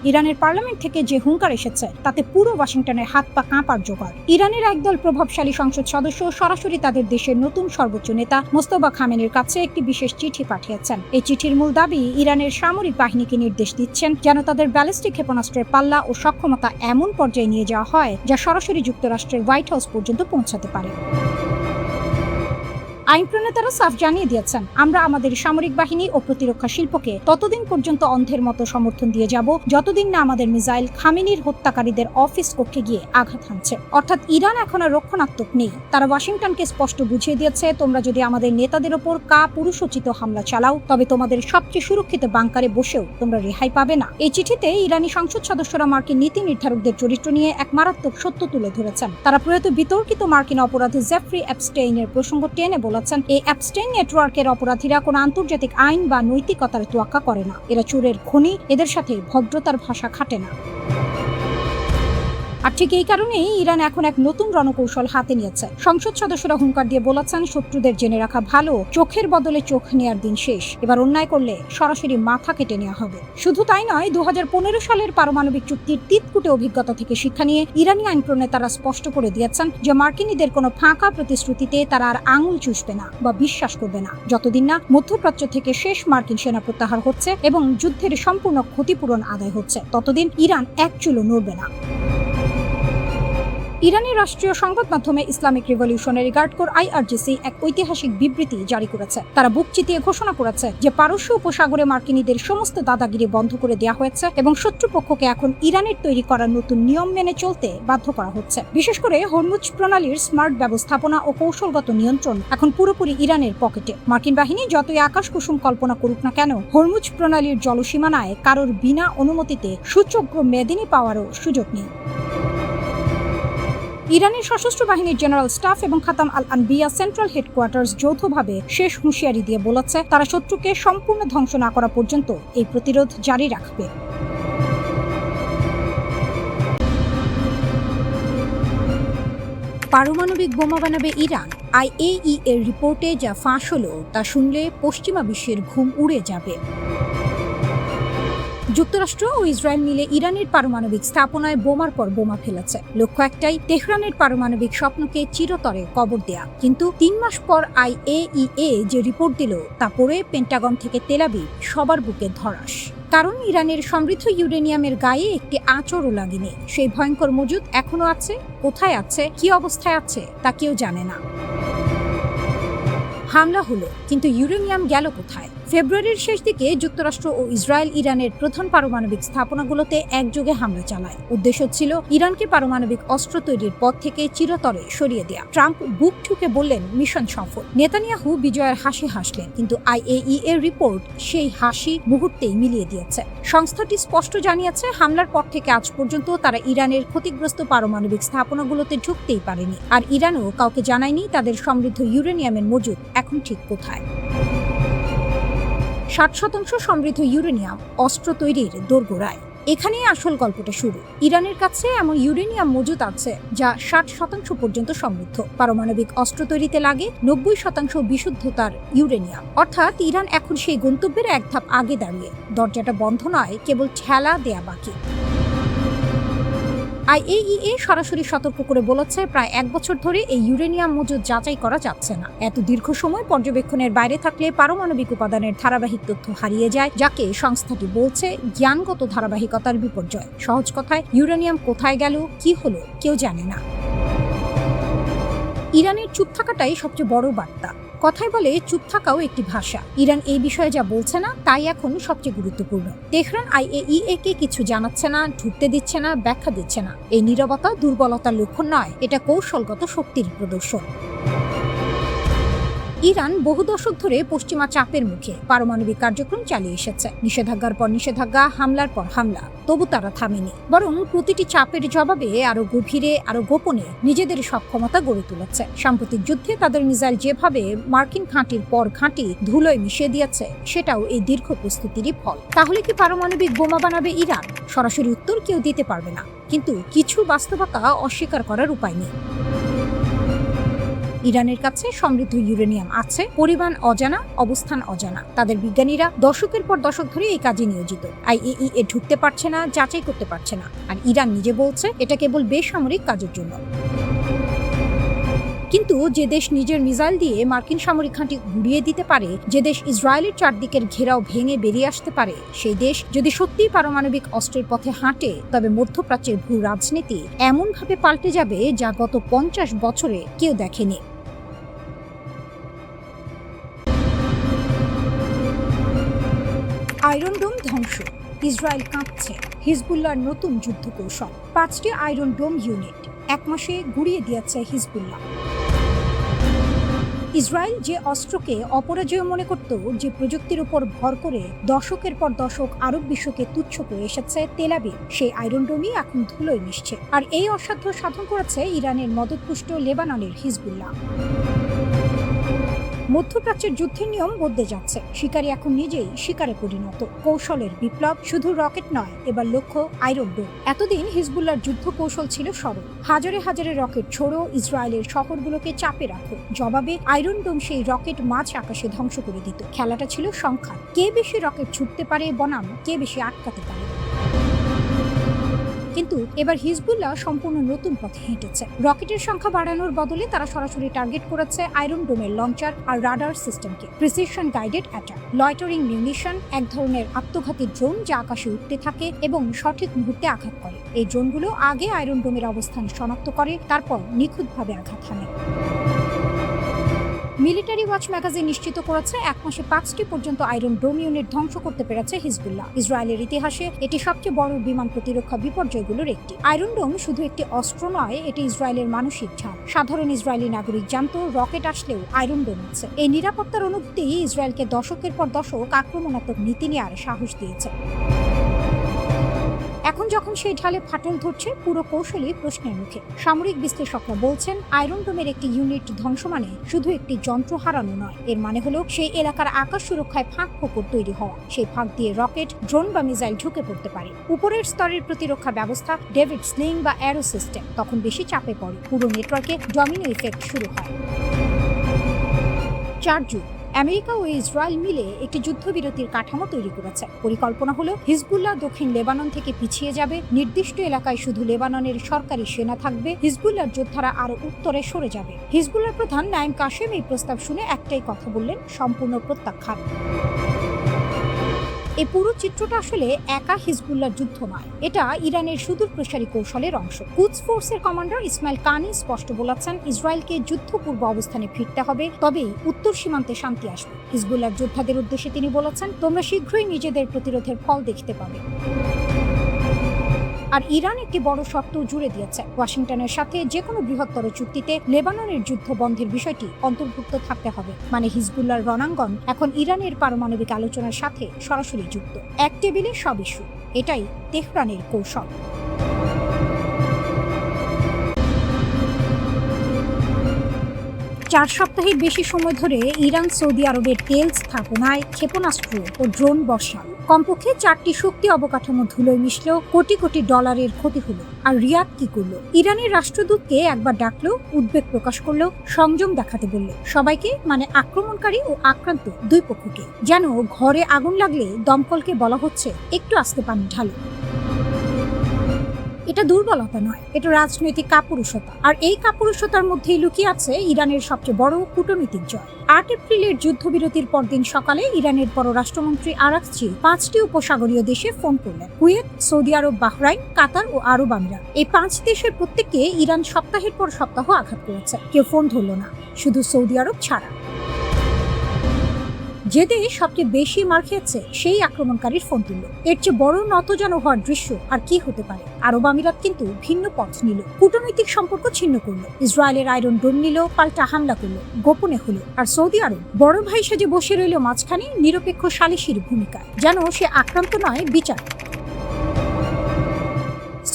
ইরানের পার্লামেন্ট থেকে যে হুঙ্কার এসেছে তাতে পুরো ওয়াশিংটনের হাত পা কাঁপার জোগাড়। ইরানের একদল প্রভাবশালী সংসদ সদস্য সরাসরি তাদের দেশের নতুন সর্বোচ্চ নেতা মোস্তফা খামেনির কাছে একটি বিশেষ চিঠি পাঠিয়েছেন। এই চিঠির মূল দাবি, ইরানের সামরিক বাহিনীকে নির্দেশ দিচ্ছেন যেন তাদের ব্যালিস্টিক ক্ষেপণাস্ত্রের পাল্লা ও সক্ষমতা এমন পর্যায়ে নিয়ে যাওয়া হয় যা সরাসরি যুক্তরাষ্ট্রের হোয়াইট হাউস পর্যন্ত পৌঁছাতে পারে। আইন প্রণেতারা সাফ জানিয়ে দিয়েছেন, আমরা আমাদের সামরিক বাহিনী ও প্রতিরক্ষা শিল্পকে ততদিন পর্যন্ত অন্ধের মতো সমর্থন দিয়ে যাব যতদিন না আমাদের মিসাইল খামেনির হত্যাকারীদের অফিস কক্ষে গিয়ে আঘাত হানছে। অর্থাৎ ইরান এখন আর রক্ষণাত্মক নেই। তারা ওয়াশিংটনকে স্পষ্ট বুঝিয়ে দিয়েছে, তোমরা যদি আমাদের নেতাদের ওপর পুরুষোচিত হামলা চালাও, তবে তোমাদের সবচেয়ে সুরক্ষিত বাংকারে বসেও তোমরা রেহাই পাবে না। এই চিঠিতে ইরানি সংসদ সদস্যরা মার্কিন নীতি নির্ধারকদের চরিত্র নিয়ে এক মারাত্মক সত্য তুলে ধরেছেন। তারা প্রয়াত বিতর্কিত মার্কিন অপরাধী জেফ্রি অ্যাপস্টেইনের প্রসঙ্গ টেনে বলেছেন, এই অ্যাপস্টেইন নেটওয়ার্কের অপরাধীরা কোনো আন্তর্জাতিক আইন বা নৈতিকতার তোয়াক্কা করে না। এরা চোরের খনি, এদের সাথে ভদ্রতার ভাষা খাটে না। আর ঠিক এই কারণেই ইরান এখন এক নতুন রণকৌশল হাতে নিয়েছে। সংসদ সদস্যরা হুঙ্কার দিয়ে বলেছেন, শত্রুদের জেনে রাখা ভালো, চোখের বদলে চোখ নেয়ার দিন শেষ। এবার অন্যায় করলে সরাসরি মাথা কেটে নেওয়া হবে। শুধু তাই নয়, 2015 সালের পারমাণবিক চুক্তির তিতকুটে অভিজ্ঞতা থেকে শিক্ষা নিয়ে ইরানি আইন প্রণেতারা স্পষ্ট করে দিয়েছেন যে মার্কিনীদের কোনো ফাঁকা প্রতিশ্রুতিতে তারা আর আঙুল চুষবে না বা বিশ্বাস করবে না, যতদিন না মধ্যপ্রাচ্য থেকে শেষ মার্কিন সেনা প্রত্যাহার হচ্ছে এবং যুদ্ধের সম্পূর্ণ ক্ষতিপূরণ আদায় হচ্ছে, ততদিন ইরান এক চুলও নড়বে না। ইরানের রাষ্ট্রীয় সংবাদ মাধ্যমে Islamic revolutionary guard corps IRGC এক ঐতিহাসিক বিবৃতি জারি করেছে। তারা বুক চিতিয়ে ঘোষণা করেছে যে পারস্য উপসাগরে মার্কিনীদের সমস্ত দাদাগিরি বন্ধ করে দেওয়া হয়েছে এবং শত্রুপক্ষকে এখন ইরানের তৈরি করা নতুন নিয়ম মেনে চলতে বাধ্য করা হচ্ছে। বিশেষ করে হরমুজ প্রণালীর স্মার্ট ব্যবস্থাপনা ও কৌশলগত নিয়ন্ত্রণ এখন পুরোপুরি ইরানের পকেটে। মার্কিন বাহিনী যতই আকাশ কুসুম কল্পনা করুক না কেন, হরমুজ প্রণালীর জলসীমানায় কারোর বিনা অনুমতিতে সূচক্র মেদিনী পাওয়ারও সুযোগ নেই। ইরানের সশস্ত্র বাহিনীর জেনারেল স্টাফ এবং খাতাম আল আনবিয়া সেন্ট্রাল হেডকোয়ার্টার্স যৌথভাবে শেষ হুঁশিয়ারি দিয়ে বলেছে তারা শত্রুকে সম্পূর্ণ ধ্বংস না করা পর্যন্ত এই প্রতিরোধ জারি রাখবে। পারমাণবিক বোমা বানাবে ইরান, IAEA এর রিপোর্টে যা ফাঁস হলো তা শুনলে পশ্চিমা বিশ্বের ঘুম উড়ে যাবে। যুক্তরাষ্ট্র ও ইসরায়েল মিলে ইরানের পারমাণবিক স্থাপনায় বোমার পর বোমা ফেলেছে। লক্ষ্য একটাই, তেহরানের পারমাণবিক স্বপ্নকে চিরতরে কবর দেয়া। কিন্তু 3 মাস পর IAEA যে রিপোর্ট দিল তা পড়ে পেন্টাগন থেকে তেল আবিব সবার বুকে ধরাস। কারণ ইরানের সমৃদ্ধ ইউরেনিয়ামের গায়ে একটি আঁচড়ও লাগেনি। সেই ভয়ঙ্কর মজুদ এখনো আছে, কোথায় আছে, কি অবস্থায় আছে তা কেউ জানে না। হামলা হলো, কিন্তু ইউরেনিয়াম গেল কোথায়? ফেব্রুয়ারির শেষ দিকে যুক্তরাষ্ট্র ও ইসরায়েল ইরানের প্রধান পারমাণবিক স্থাপনাগুলোতে একযোগে হামলা চালায়। উদ্দেশ্য ছিল ইরানকে পারমাণবিক অস্ত্র তৈরির পথ থেকে চিরতরে সরিয়ে দেয়া। ট্রাম্প বুক ঠুকে বললেন মিশন সফল। নেতানিয়াহু বিজয়ের হাসি হাসলেন, কিন্তু IAEA এর রিপোর্ট সেই হাসি মুহূর্তেই মিলিয়ে দিয়েছে। সংস্থাটি স্পষ্ট জানিয়েছে হামলার পর থেকে আজ পর্যন্ত তারা ইরানের ক্ষতিগ্রস্ত পারমাণবিক স্থাপনাগুলোতে ঢুকতেই পারেনি। আর ইরানও কাউকে জানায়নি তাদের সমৃদ্ধ ইউরেনিয়ামের মজুদ এখন ঠিক কোথায়। 60% সমৃদ্ধ ইউরেনিয়াম অস্ত্র তৈরির দোরগোড়ায়। এখানেই আসল গল্পটা শুরু। ইরানের কাছে এমন ইউরেনিয়াম মজুদ আছে যা 60% পর্যন্ত সমৃদ্ধ। পারমাণবিক অস্ত্র তৈরিতে লাগে 90% বিশুদ্ধতার ইউরেনিয়াম। অর্থাৎ ইরান এখন সেই গন্তব্যের এক ধাপ আগে দাঁড়িয়ে। দরজাটা বন্ধ নয়, কেবল ঠেলা দেয়া বাকি। IAEA সরাসরি সতর্ক করে বলেছে প্রায় 1 বছর ধরে এই ইউরেনিয়াম মজুদ যাচাই করা যাচ্ছে না। এত দীর্ঘ সময় পর্যবেক্ষণের বাইরে থাকলে পারমাণবিক উপাদানের ধারাবাহিক তথ্য হারিয়ে যায়, যাকে সংস্থাটি বলছে জ্ঞানগত ধারাবাহিকতার বিপর্যয়। সহজ কথায়, ইউরেনিয়াম কোথায় গেল, কি হলো, কেউ জানে না। ইরানের চুপ থাকাটাই সবচেয়ে বড় বার্তা। কথায় বলে চুপ থাকাও একটি ভাষা। ইরান এই বিষয়ে যা বলছে না তাই এখন সবচেয়ে গুরুত্বপূর্ণ। তেহরান IAEA কে কিছু জানাচ্ছে না, ঢুকতে দিচ্ছে না, ব্যাখ্যা দিচ্ছে না। এই নীরবতা দুর্বলতার লক্ষণ নয়, এটা কৌশলগত শক্তির প্রদর্শন। ইরান বহু দশক ধরে পশ্চিমা চাপের মুখে পারমাণবিক কার্যক্রম চালিয়ে এসেছে। নিষেধাজ্ঞার পর নিষেধাজ্ঞা, হামলার পর হামলা, তবু তারা থামেনি। বরং প্রতিটি চাপের জবাবে আরো গভীরে, আরো গোপনে নিজেদের সক্ষমতা গড়ে তুলেছে। সাম্প্রতিক যুদ্ধে তাদের মিসাইল যেভাবে মার্কিন ঘাঁটির পর ঘাঁটি ধুলোয় মিশিয়ে দিয়েছে, সেটাও এই দীর্ঘ প্রস্তুতিরই ফল। তাহলে কি পারমাণবিক বোমা বানাবে ইরান? সরাসরি উত্তর কেউ দিতে পারবে না, কিন্তু কিছু বাস্তবতা অস্বীকার করার উপায় নেই। ইরানের কাছে সমৃদ্ধ ইউরেনিয়াম আছে, পরিমাণ অজানা, অবস্থান অজানা। তাদের বিজ্ঞানীরা দশকের পর দশক ধরে এই কাজে নিয়োজিত। IAEA ঢুকতে পারছে না, যাচাই করতে পারছে না। আর ইরান নিজে বলছে এটা কেবল বেসামরিক কাজের জন্য। কিন্তু যে দেশ নিজের মিসাইল দিয়ে মার্কিন সামরিক ঘাঁটি গুড়িয়ে দিতে পারে, যে দেশ ইসরায়েলের চারদিকের ঘেরাও ভেঙে বেরিয়ে আসতে পারে, সেই দেশ যদি সত্যিই পারমাণবিক অস্ত্রের পথে হাঁটে, তবে মধ্যপ্রাচ্যের ভূ রাজনীতি এমনভাবে পাল্টে যাবে যা গত 50 বছরে কেউ দেখেনি। আয়রন ডোম ধ্বংস, ইসরায়েল কাঁপছে, হিজবুল্লাহর নতুন যুদ্ধ কৌশল। 5টি আয়রন ডোম ইউনিট 1 মাসে গুড়িয়ে দিয়েছে হিজবুল্লাহ। ইসরায়েল যে অস্ত্রকে অপরাজেয় মনে করত, যে প্রযুক্তির উপর ভর করে দশকের পর দশক আরব বিশ্বকে তুচ্ছ করে এসেছে তেল আবিব, সেই আয়রন ডোমই এখন ধুলোয় মিশছে। আর এই অসাধ্য সাধন করেছে ইরানের মদতপুষ্ট লেবাননের হিজবুল্লাহ। মধ্যপ্রাচ্যের যুদ্ধের নিয়ম বদলে যাচ্ছে। শিকারী এখন নিজেই শিকারে পরিণত। কৌশলের বিপ্লব, শুধু রকেট নয়, এবার লক্ষ্য আয়রন ডোম। এতদিন হিজবুল্লাহর যুদ্ধ কৌশল ছিল সরল, হাজারে হাজারে রকেট ছোড়ো, ইসরায়েলের শহরগুলোকে চাপে রাখো। জবাবে আয়রন ডোম সেই রকেট মাঝ আকাশে ধ্বংস করে দিত। খেলাটা ছিল সংখ্যা, কে বেশি রকেট ছুটতে পারে বনাম কে বেশি আটকাতে পারে। কিন্তু এবার হিজবুল্লাহ সম্পূর্ণ নতুন পথে হেঁটেছে। রকেটের সংখ্যা বাড়ানোর বদলে তারা সরাসরি টার্গেট করেছে আয়রন ডোমের লঞ্চার আর রাডার সিস্টেমকে। Precision guided attack, loitering munition, এক ধরনের আত্মঘাতী ড্রোন যা আকাশে উঠতে থাকে এবং সঠিক মুহূর্তে আঘাত করে। এই ড্রোনগুলো আগে আয়রন ডোমের অবস্থান শনাক্ত করে, তারপর নিখুঁতভাবে আঘাত হানে। মিলিটারি ওয়াচ ম্যাগাজিন নিশ্চিত করেছে 1 মাসে 5টি পর্যন্ত আয়রন ডোম ইউনিট ধ্বংস করতে পেরেছে হিজবুল্লাহ। ইসরায়েলের ইতিহাসে এটি সবচেয়ে বড় বিমান প্রতিরক্ষা বিপর্যয়গুলোর একটি। আয়রন ডোম শুধু একটি অস্ত্র নয়, এটি ইসরায়েলের মানসিক ঝাল। সাধারণ ইসরায়েলি নাগরিক জানত রকেট আসলেও আয়রন ডোম আছে। এই নিরাপত্তার অনুভূতি ইসরায়েলকে দশকের পর দশক আক্রমণাত্মক নীতি নেওয়ার সাহস দিয়েছে। এখন যখন সেই ঢালে ফাটল ধরছে, পুরো কৌশলই প্রশ্নের মুখে। সামরিক বিশ্লেষকরা বলছেন আয়রন ডোমের একটি ইউনিট ধ্বংস মানে শুধু একটি যন্ত্র হারানো নয়, এর মানে হলো সেই এলাকার আকাশ সুরক্ষায় ফাঁক ফোকর তৈরি হওয়া। সেই ফাঁক দিয়ে রকেট, ড্রোন বা মিসাইল ঢুকে পড়তে পারে। উপরের স্তরের প্রতিরক্ষা ব্যবস্থা, ডেভিড স্লিং বা অ্যারো সিস্টেম তখন বেশি চাপে পড়ে। পুরো নেটওয়ার্কে ডমিনো ইফেক্ট শুরু হয়। 4 জুন আমেরিকা ও ইসরায়েল মিলে একটি যুদ্ধবিরতির কাঠামো তৈরি করেছে। পরিকল্পনা হলো হিজবুল্লাহ দক্ষিণ লেবানন থেকে পিছিয়ে যাবে, নির্দিষ্ট এলাকায় শুধু লেবাননের সরকারি সেনা থাকবে, হিজবুল্লাহর যোদ্ধারা আরো উত্তরে সরে যাবে। হিজবুল্লাহ প্রধান নাইম কাশেম এই প্রস্তাব শুনে একটাই কথা বললেন, সম্পূর্ণ প্রত্যাখ্যান। এই পুরো চিত্রটা আসলে একা হিজবুল্লাহর যুদ্ধ নয়, এটা ইরানের সুদূর প্রসারী কৌশলের অংশ। কুদস ফোর্সের কমান্ডার ইসমাইল কানি স্পষ্ট বলেছেন, ইসরায়েলকে যুদ্ধপূর্ব অবস্থানে ফিরতে হবে, তবেই উত্তর সীমান্তে শান্তি আসবে। হিজবুল্লাহর যোদ্ধাদের উদ্দেশ্যে তিনি বলেছেন, তোমরা শীঘ্রই নিজেদের প্রতিরোধের ফল দেখতে পাবে। আর ইরান একটি বড় শর্ত জুড়ে দিয়েছে, ওয়াশিংটনের সাথে যে কোনো বৃহত্তর চুক্তিতে লেবাননের যুদ্ধ বন্ধের বিষয়টি অন্তর্ভুক্ত থাকতে হবে। মানে হিজবুল্লাহর রণাঙ্গন এখন ইরানের পারমাণবিক আলোচনার সাথে সরাসরি যুক্ত। এক টেবিলে সব ইস্যু, এটাই তেহরানের কৌশল। 4 সপ্তাহের বেশি সময় ধরে ইরান সৌদি আরবের তেল স্থাপনায় ক্ষেপণাস্ত্র ও ড্রোন বর্ষাল। কমপক্ষে 4টি শক্তি অবকাঠামো ধুলোয় মিশলেও কোটি কোটি ডলারের ক্ষতি হলো। আর রিয়াদ কি করলো? ইরানের রাষ্ট্রদূতকে একবার ডাকলো, উদ্বেগ প্রকাশ করলো, সংযম দেখাতে বলল সবাইকে, মানে আক্রমণকারী ও আক্রান্ত দুই পক্ষকে। যেন ঘরে আগুন লাগলে দমকলকে বলা হচ্ছে একটু আস্তে পানি ঢালো। এটা দুর্বলতা নয়, এটা রাজনৈতিক কাপুরুষতা। আর এই কাপুরুষতার মধ্যেই লুকিয়ে আছে ইরানের সবচেয়ে বড় কূটনৈতিক জয়। 8 এপ্রিলের যুদ্ধবিরতির পরদিন সকালে ইরানের পররাষ্ট্রমন্ত্রী আরাকচি 5টি উপসাগরীয় দেশে ফোন করলেন। কুয়েত, সৌদি আরব, বাহরাইন, কাতার ও আরব আমিরাত। এই 5 দেশের প্রত্যেককে ইরান সপ্তাহের পর সপ্তাহ আঘাত করেছে। কেউ ফোন ধরল না, শুধু সৌদি আরব ছাড়া। যে দেশ সবচেয়ে বেশি মার খেয়েছে সেই আক্রমণকারীর ফোন তুলল। এর চেয়ে বড় নতজানু হওয়ার দৃশ্য আর কি হতে পারে? আরব আমিরাত কিন্তু ভিন্ন পথ নিল, কূটনৈতিক সম্পর্ক ছিন্ন করলো, ইসরায়েলের আয়রন ডোম নিল, পাল্টা হামলা করলো, গোপনে হলো। আর সৌদি আরব বড় ভাই সেজে বসে রইল মাঝখানে, নিরপেক্ষ সালিশির ভূমিকায়, যেন সে আক্রান্ত নয়, বিচার।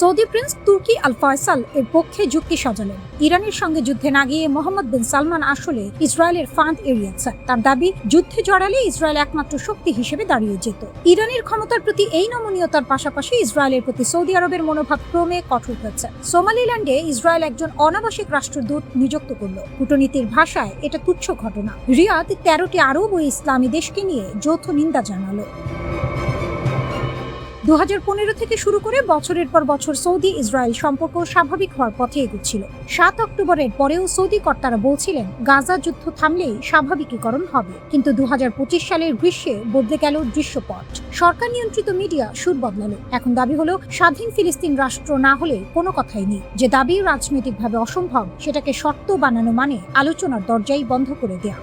সৌদি প্রিন্স তুর্কি আল ফয়সাল এর পক্ষে যুক্তি সাজালেন। ইরানের সঙ্গে যুদ্ধে না গিয়ে মোহাম্মদ বিন সালমান আসলে ইসরায়েলের ফাঁদ এড়িয়েছে। তার দাবি, যুদ্ধে জড়ালে ইসরায়েল একমাত্র শক্তি হিসেবে দাঁড়িয়ে যেত। ইরানের ক্ষমতার প্রতি এই নমনীয়তার পাশাপাশি ইসরায়েলের প্রতি সৌদি আরবের মনোভাব ক্রমে কঠোর হচ্ছে। সোমালিল্যান্ডে ইসরায়েল একজন অনাবাসিক রাষ্ট্রদূত নিযুক্ত করল। কূটনীতির ভাষায় এটা তুচ্ছ ঘটনা। রিয়াদ 13টি আরব ও ইসলামী দেশকে নিয়ে যৌথ নিন্দা জানালো। 2015 থেকে শুরু করে বছরের পর বছর সৌদি ইসরায়েল সম্পর্ক স্বাভাবিক হওয়ার পথে এগোচ্ছিল। 7 অক্টোবরের পরেও সৌদি কর্তারা বলছিলেন গাজা যুদ্ধ থামলেই স্বাভাবিকীকরণ হবে। কিন্তু 2025 সালের গ্রীষ্মে বদলে গেল দৃশ্যপট। সরকার নিয়ন্ত্রিত মিডিয়া সুর বদলালো। এখন দাবি হলো স্বাধীন ফিলিস্তিন রাষ্ট্র না হলে কোনো কথাই নেই। যে দাবি রাজনৈতিকভাবে অসম্ভব, সেটাকে শর্ত বানানো মানে আলোচনার দরজাই বন্ধ করে দেয়া।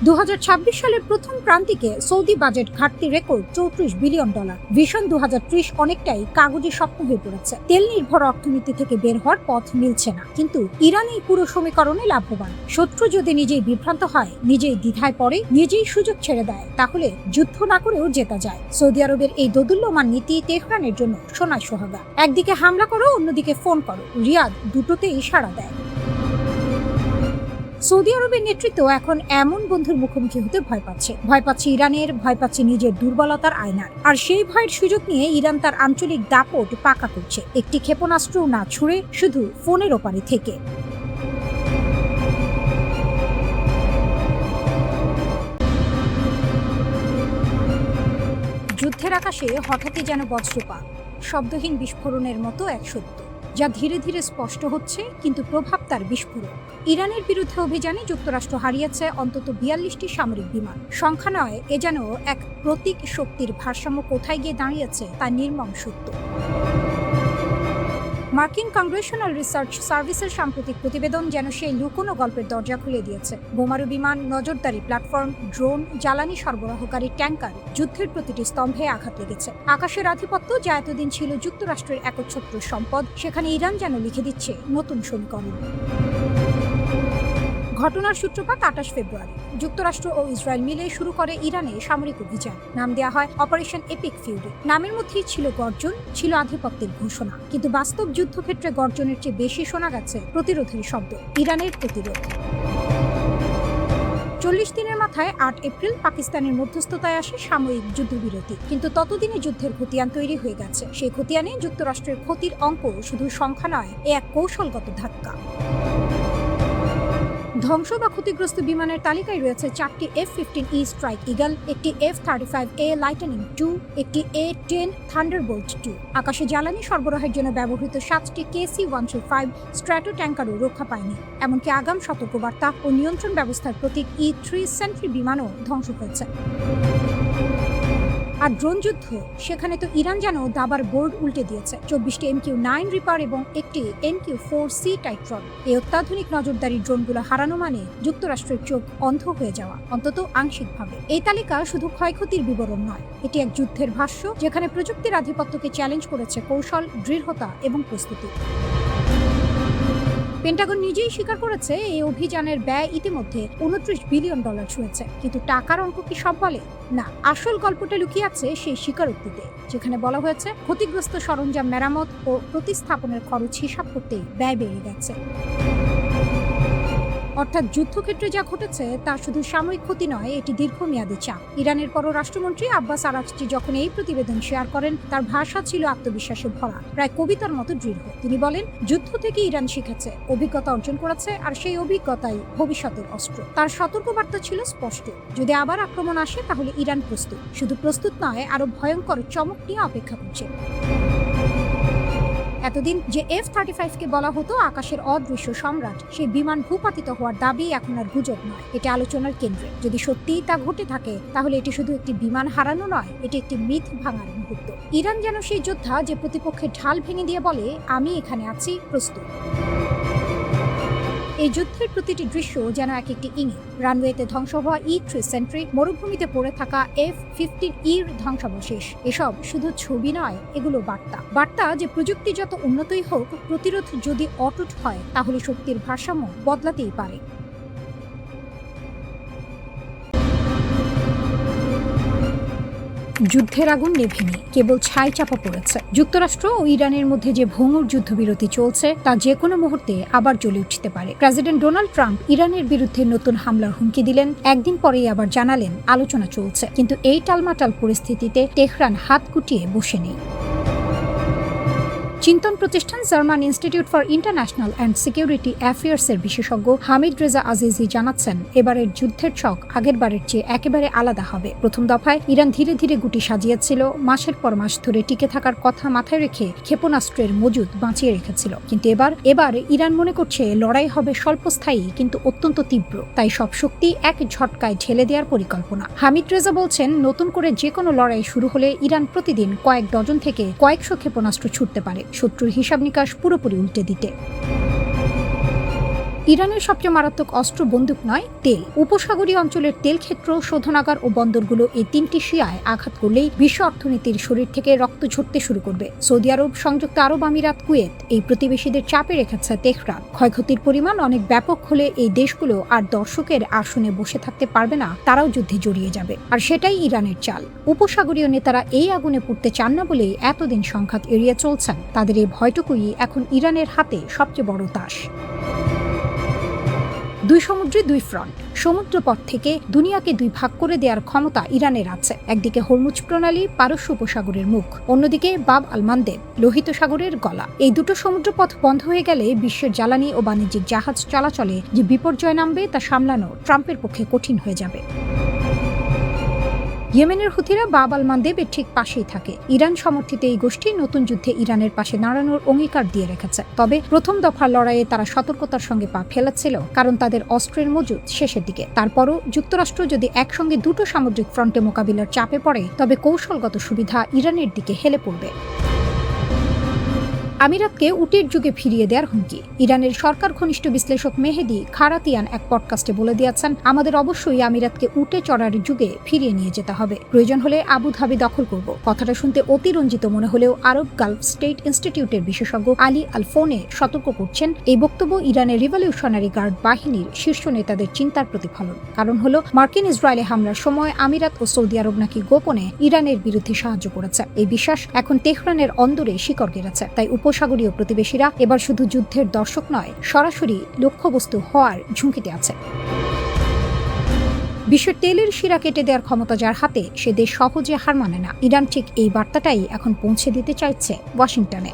2026 সালের প্রথম প্রান্তিকে সৌদি বাজেট ঘাটতি রেকর্ড $34 বিলিয়ন। ভিশন 2030 অনেকটাই কাগজে স্বপ্ন হয়ে পড়েছে। তেল নির্ভর অর্থনীতি থেকে বের হওয়ার পথ মিলছে না। কিন্তু ইরান এই পুরো সমীকরণে লাভবান। শত্রু যদি নিজেই বিভ্রান্ত হয়, নিজেই দ্বিধায় পড়ে, নিজেই সুযোগ ছেড়ে দেয়, তাহলে যুদ্ধ না করেও জেতা যায়। সৌদি আরবের এই দোদুল্যমান নীতি তেহরানের জন্য সোনায় সোহাগা। একদিকে হামলা করো, অন্যদিকে ফোন করো, রিয়াদ দুটোতেই সাড়া দেয়। সৌদি আরবের নেতৃত্ব এখন এমন বন্ধুর মুখোমুখি হতে ভয় পাচ্ছে ইরানের, ভয় পাচ্ছে নিজের দুর্বলতার আয়নার। আর সেই ভয়ের সুযোগ নিয়ে ইরান তার আঞ্চলিক দাপট পাকা করছে, একটি ক্ষেপণাস্ত্র না ছুড়ে শুধু ফোনের ওপারে থেকে। যুদ্ধের আকাশে হঠাৎই যেন বজ্রপাত, শব্দহীন বিস্ফোরণের মতো এক সত্য, যা ধীরে ধীরে স্পষ্ট হচ্ছে, কিন্তু প্রভাব তার বিস্ফোরক। ইরানের বিরুদ্ধে অভিযানে যুক্তরাষ্ট্র হারিয়েছে অন্তত 42টি সামরিক বিমান। সংখ্যা নয়, এ যেন এক প্রতীক শক্তির ভারসাম্য কোথায় গিয়ে দাঁড়িয়েছে তা নির্মম সত্য। মার্কিন কংগ্রেশনাল রিসার্চ সার্ভিসের সাম্প্রতিক প্রতিবেদন যেন সেই লুকোনো গল্পের দরজা খুলে দিয়েছে। বোমারু বিমান, নজরদারি প্ল্যাটফর্ম, ড্রোন, জ্বালানি সরবরাহকারী ট্যাঙ্কার, যুদ্ধের প্রতিটি স্তম্ভে আঘাত লেগেছে। আকাশের আধিপত্য, যা এতদিন ছিল যুক্তরাষ্ট্রের একচ্ছত্র সম্পদ, সেখানে ইরান যেন লিখে দিচ্ছে নতুন সমীকরণ। ঘটনার সূত্রপাত 28 ফেব্রুয়ারি। যুক্তরাষ্ট্র ও ইসরায়েল মিলে শুরু করে ইরানে সামরিক অভিযান। নাম দেওয়া হয় অপারেশন এপিক ফিউরি। নামের মধ্যেই ছিল গর্জন, ছিল আধিপত্যের ঘোষণা, কিন্তু বাস্তব যুদ্ধক্ষেত্রে গর্জনের চেয়ে বেশি শোনা গেছে প্রতিরোধের শব্দ, ইরানের প্রতিরোধ। 40 দিনের মাথায় 8 এপ্রিল পাকিস্তানের মধ্যস্থতায় আসে সাময়িক যুদ্ধবিরতি, কিন্তু ততদিনে যুদ্ধের খতিয়ান তৈরি হয়ে গেছে। সেই খতিয়ানে যুক্তরাষ্ট্রের ক্ষতির অঙ্ক শুধু সংখ্যা নয়, এ এক কৌশলগত ধাক্কা। ধ্বংস বা ক্ষতিগ্রস্ত বিমানের তালিকায় রয়েছে 4টি F-15E স্ট্রাইক ইগল, একটি F-35A লাইটনিং 2, একটি A-10 থান্ডারবোল্ট 2। আকাশে জ্বালানি সরবরাহের জন্য ব্যবহৃত 7টি KC-135 স্ট্র্যাটো ট্যাঙ্কারও রক্ষা পায়নি। এমনকি আগাম সতর্কবার্তা ও নিয়ন্ত্রণ ব্যবস্থার প্রতীক E-3 সেন্ট্রি বিমানও ধ্বংস হয়েছে। আর ড্রোন যুদ্ধ, সেখানে তো ইরান যেন দাবার বোর্ড উল্টে দিয়েছে। 24টি MQ-9 রিপার এবং একটি MQ-4C টাইট্রন। এই অত্যাধুনিক নজরদারি ড্রোনগুলো হারানো মানে যুক্তরাষ্ট্রের চোখ অন্ধ হয়ে যাওয়া, অন্তত আংশিকভাবে। এই তালিকা শুধু ক্ষয়ক্ষতির বিবরণ নয়, এটি এক যুদ্ধের ভাষ্য, যেখানে প্রযুক্তির আধিপত্যকে চ্যালেঞ্জ করেছে কৌশল, দৃঢ়তা এবং প্রস্তুতি। পেন্টাগন নিজেই স্বীকার করেছে এই অভিযানের ব্যয় ইতিমধ্যে $29 বিলিয়ন ছুঁয়েছে, কিন্তু টাকার অঙ্ক কি সব বলে? না, আসল গল্পটা লুকিয়ে আছে সেই স্বীকারোক্তিতে, যেখানে বলা হয়েছে ক্ষতিগ্রস্ত সরঞ্জাম মেরামত ও প্রতিস্থাপনের খরচ হিসাব করতেই ব্যয় বেড়ে গেছে। অর্থাৎ যুদ্ধক্ষেত্রে যা ঘটেছে তা শুধু সাময়িক ক্ষতি নয়, এটি দীর্ঘমেয়াদী চাপ। ইরানের পররাষ্ট্রমন্ত্রী আব্বাস আরাগচি যখন এই প্রতিবেদন শেয়ার করেন, তার ভাষা ছিল আত্মবিশ্বাসে ভরা, প্রায় কবিতার মতো দৃঢ়। তিনি বলেন, যুদ্ধ থেকে ইরান শিখেছে, অভিজ্ঞতা অর্জন করেছে, আর সেই অভিজ্ঞতাই ভবিষ্যতের অস্ত্র। তার সতর্কবার্তা ছিল স্পষ্ট, যদি আবার আক্রমণ আসে তাহলে ইরান প্রস্তুত। শুধু প্রস্তুত নয়, আরো ভয়ঙ্কর চমক নিয়ে অপেক্ষা করছে। এতদিন যে F-35কে বলা হতো আকাশের অদৃশ্য সম্রাট, সেই বিমান ভূপাতিত হওয়ার দাবি এখন আর গুজব নয়, এটি আলোচনার কেন্দ্রে। যদি সত্যিই তা ঘটে থাকে, তাহলে এটি শুধু একটি বিমান হারানো নয়, এটি একটি মিথ ভাঙার মুহূর্ত। ইরান যেন সেই যোদ্ধা যে প্রতিপক্ষের ঢাল ভেঙে দিয়ে বলে, আমি এখানে আছি, প্রস্তুত। এই যুদ্ধের প্রতিটি দৃশ্য যেন এক একটি ইঙ্গিত। রানওয়েতে ধ্বংস হওয়া E-3 সেন্ট্রি, মরুভূমিতে পড়ে থাকা F-15E ধ্বংসাবশেষ, এসব শুধু ছবি নয়, এগুলো বার্তা যে প্রযুক্তি যত উন্নতই হোক, প্রতিরোধ যদি অটুট হয়, তাহলে শক্তির ভারসাম্য বদলাতেই পারে। যুদ্ধের আগুন নেভেনি, কেবল ছাই চাপা পড়েছে। যুক্তরাষ্ট্র ও ইরানের মধ্যে যে ভঙ্গুর যুদ্ধবিরতি চলছে, তা যে কোনো মুহূর্তে আবার জ্বলে উঠতে পারে। প্রেসিডেন্ট ডোনাল্ড ট্রাম্প ইরানের বিরুদ্ধে নতুন হামলার হুমকি দিলেন, একদিন পরেই আবার জানালেন আলোচনা চলছে। কিন্তু এই টালমাটাল পরিস্থিতিতে তেহরান হাত গুটিয়ে বসে নেই। চিন্তন প্রতিষ্ঠান German institute for international and security অ্যাফেয়ার্সের বিশেষজ্ঞ হামিদ রেজা আজিজি জানাচ্ছেন, এবারের যুদ্ধের ছক আগের বারের চেয়ে একেবারে আলাদা হবে। প্রথম দফায় ইরান ধীরে ধীরে গুটি সাজিয়েছিল, মাসের পর মাস ধরে টিকে থাকার কথা মাথায় রেখে ক্ষেপণাস্ত্রের মজুদ বাঁচিয়ে রেখেছিল। কিন্তু এবার ইরান মনে করছে লড়াই হবে স্বল্পস্থায়ী কিন্তু অত্যন্ত তীব্র, তাই সব শক্তি এক ঝটকায় ঢেলে দেওয়ার পরিকল্পনা। হামিদ রেজা বলছেন, নতুন করে যে কোনো লড়াই শুরু হলে ইরান প্রতিদিন কয়েক ডজন থেকে কয়েকশো ক্ষেপণাস্ত্র ছুটতে পারে, শত্রুর হিসাব নিকাশ পুরোপুরি উল্টে দিতে। ইরানের সবচেয়ে মারাত্মক অস্ত্র বন্দুক নয়, তেল। উপসাগরীয় অঞ্চলের তেল ক্ষেত্র, শোধনাগার ও বন্দরগুলো এই তিনটি শিয়ায় আঘাত করলেই বিশ্ব অর্থনীতির শরীর থেকে রক্ত ঝরতে শুরু করবে। সৌদি আরব, সংযুক্ত আরব আমিরাত, কুয়েত এই প্রতিবেশীদের চাপে রেখেছে তেহরান। ক্ষয়ক্ষতির পরিমাণ অনেক ব্যাপক হলে এই দেশগুলো আর দর্শকের আসনে বসে থাকতে পারবে না, তারাও যুদ্ধে জড়িয়ে যাবে। আর সেটাই ইরানের চাল। উপসাগরীয় নেতারা এই আগুনে পড়তে চান না বলেই এতদিন সংঘাত এড়িয়ে চলছেন। তাদের এই ভয়টুকুই এখন ইরানের হাতে সবচেয়ে বড় তাস। দুই সমুদ্রে দুই ফ্রন্ট। সমুদ্রপথ থেকে দুনিয়াকে দুই ভাগ করে দেওয়ার ক্ষমতা ইরানের আছে। একদিকে হরমুজ প্রণালী, পারস্য উপসাগরের মুখ, অন্যদিকে বাব আল মানদেব, লোহিত সাগরের গলা। এই দুটো সমুদ্রপথ বন্ধ হয়ে গেলে বিশ্বের জ্বালানি ও বাণিজ্যিক জাহাজ চলাচলে যে বিপর্যয় নামবে তা সামলানো ট্রাম্পের পক্ষে কঠিন হয়ে যাবে। ইয়েমেনের হুথিরা বাব আল মানদেবের ঠিক পাশেই থাকে। ইরান সমর্থিত এই গোষ্ঠী নতুন যুদ্ধে ইরানের পাশে দাঁড়ানোর অঙ্গীকার দিয়ে রেখেছে। তবে প্রথম দফার লড়াইয়ে তারা সতর্কতার সঙ্গে পা ফেলেছিল, কারণ তাদের অস্ত্রের মজুদ শেষের দিকে। তারপরও যুক্তরাষ্ট্র যদি একসঙ্গে দুটো সামুদ্রিক ফ্রন্টে মোকাবিলার চাপে পড়ে, তবে কৌশলগত সুবিধা ইরানের দিকে হেলে পড়বে। আমিরাতকে উটের যুগে ফিরিয়ে দেওয়ার হুমকি। ইরানের সরকার ঘনিষ্ঠ বিশ্লেষক মেহেদি খারাতিয়ান এক পডকাস্টে বলে দিয়েছেন, আমাদের অবশ্যই আমিরাতকে উটে চড়ার যুগে ফিরিয়ে নিয়ে যেতে হবে। প্রয়োজন হলে আবুধাবি দখল করব। কথাটা শুনতে অতিরঞ্জিত মনে হলেও আরব গালফ স্টেট ইনস্টিটিউটের বিশেষজ্ঞ আলী আল ফোনে সতর্ক করছেন, এই বক্তব্য ইরানের রিভলিউশনারি গার্ড বাহিনীর শীর্ষ নেতাদের চিন্তার প্রতিফলন। কারণ হলো, মার্কিন ইসরায়েলে হামলার সময় আমিরাত ও সৌদি আরব নাকি গোপনে ইরানের বিরুদ্ধে সাহায্য করেছে। এই বিশ্বাস এখন তেহরানের অন্দরে শিকড় গেড়েছে। তাই উপসাগরীয় প্রতিবেশীরা এবার শুধু যুদ্ধের দর্শক নয়, সরাসরি লক্ষ্যবস্তু হওয়ার ঝুঁকিতে আছে। বিশ্বের তেলের শিরা কেটে দেওয়ার ক্ষমতা যার হাতে, সে দেশ সহজে হার মানে না। ইরান ঠিক এই বার্তাটাই এখন পৌঁছে দিতে চাইছে ওয়াশিংটনে।